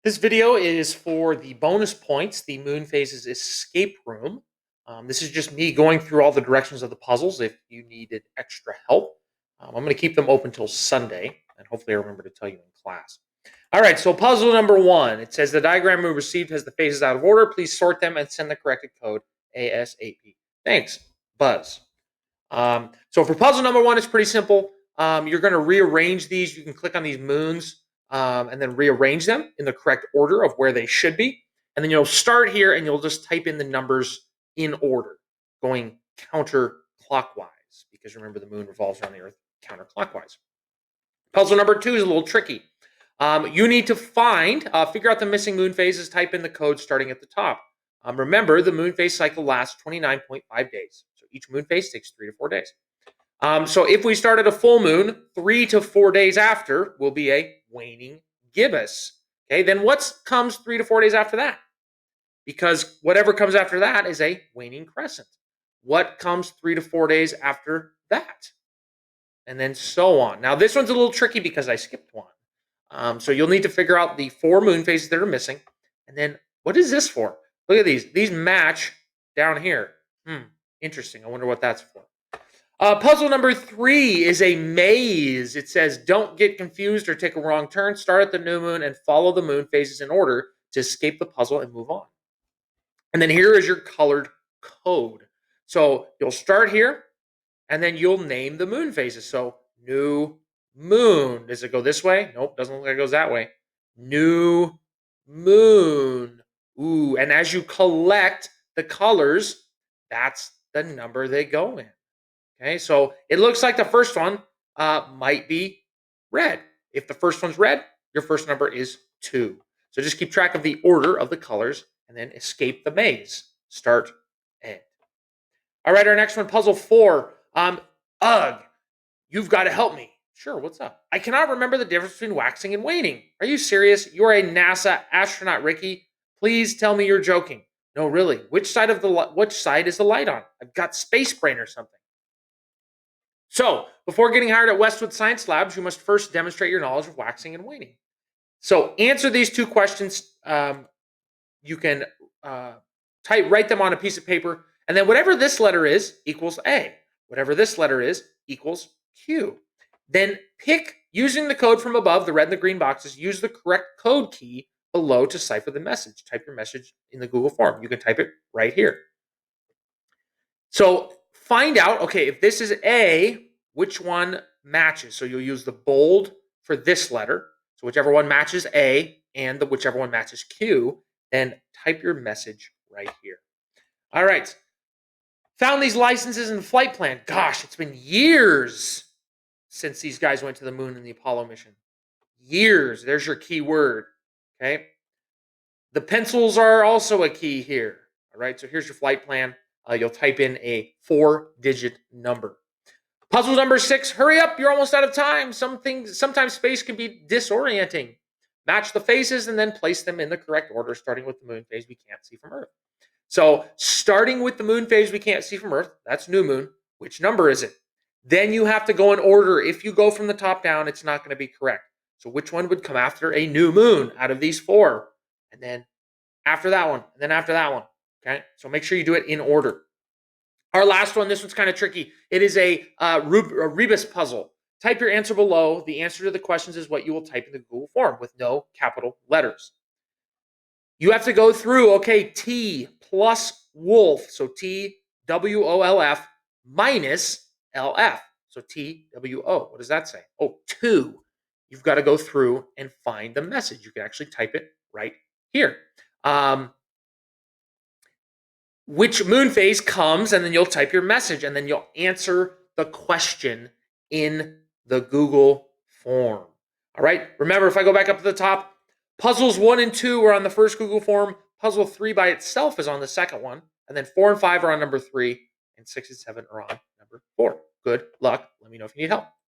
This video is for the bonus points, the Moon Phases Escape Room. This is just me going through all the directions of the puzzles if you needed extra help. I'm going to keep them open till Sunday, and hopefully I remember to tell you in class. All right, so puzzle number 1. It says the diagram we received has the phases out of order. Please sort them and send the corrected code ASAP. Thanks, Buzz. So for puzzle number 1, it's pretty simple. You're going to rearrange these. You can click on these moons and then rearrange them in the correct order of where they should be. And then you'll start here and you'll just type in the numbers in order, going counterclockwise, because remember the moon revolves around the Earth counterclockwise. Puzzle number 2 is a little tricky. You need to figure out the missing moon phases, type in the code starting at the top. Remember, the moon phase cycle lasts 29.5 days. So each moon phase takes 3 to 4 days. So if we start at a full moon, 3 to 4 days after will be a waning gibbous. Okay, then what comes 3 to 4 days after that? Because whatever comes after that is a waning crescent. What comes 3 to 4 days after that? And then so on. Now, this one's a little tricky because I skipped one. So you'll need to figure out the 4 moon phases that are missing. And then what is this for? Look at these. These match down here. Interesting. I wonder what that's for. Puzzle number 3 is a maze. It says, don't get confused or take a wrong turn. Start at the new moon and follow the moon phases in order to escape the puzzle and move on. And then here is your colored code. So you'll start here, and then you'll name the moon phases. So new moon. Does it go this way? Nope, doesn't look like it goes that way. New moon. Ooh, and as you collect the colors, that's the number they go in. Okay, so it looks like the first one might be red. If the first one's red, your first number is 2. So just keep track of the order of the colors and then escape the maze. Start, end. All right, our next one, puzzle 4. Ugh, you've got to help me. Sure, what's up? I cannot remember the difference between waxing and waning. Are you serious? You're a NASA astronaut, Ricky. Please tell me you're joking. No, really. Which side is the light on? I've got space brain or something. So, before getting hired at Westwood Science Labs, you must first demonstrate your knowledge of waxing and waning. So, answer these 2 questions. You can write them on a piece of paper, and then whatever this letter is equals A. Whatever this letter is equals Q. Then pick, using the code from above, the red and the green boxes, use the correct code key below to cipher the message. Type your message in the Google form. You can type it right here. So, find out, okay, if this is A, which one matches? So you'll use the bold for this letter. So whichever one matches A and whichever one matches Q, then type your message right here. All right. Found these licenses and flight plan. Gosh, it's been years since these guys went to the moon in the Apollo mission. Years. There's your key word. Okay. The pencils are also a key here. All right. So here's your flight plan. You'll type in a 4-digit number. Puzzle number 6, hurry up, you're almost out of time. Sometimes space can be disorienting. Match the phases and then place them in the correct order, starting with the moon phase we can't see from Earth. So starting with the moon phase we can't see from Earth, that's new moon. Which number is it? Then you have to go in order. If you go from the top down, it's not going to be correct. So which one would come after a new moon out of these 4? And then after that one, and then after that one. Okay, so make sure you do it in order. Our last one, this one's kind of tricky. It is a rebus puzzle. Type your answer below. The answer to the questions is what you will type in the Google form with no capital letters. You have to go through, okay, T plus wolf, so T-W-O-L-F minus L-F, so T-W-O. What does that say? Oh, 2. You've got to go through and find the message. You can actually type it right here. Which moon phase comes, and then you'll type your message, and then you'll answer the question in the Google form. All right, remember, if I go back up to the top, puzzles 1 and 2 are on the first Google form, puzzle 3 by itself is on the second one, and then 4 and 5 are on number 3, and 6 and 7 are on number 4. Good luck. Let me know if you need help.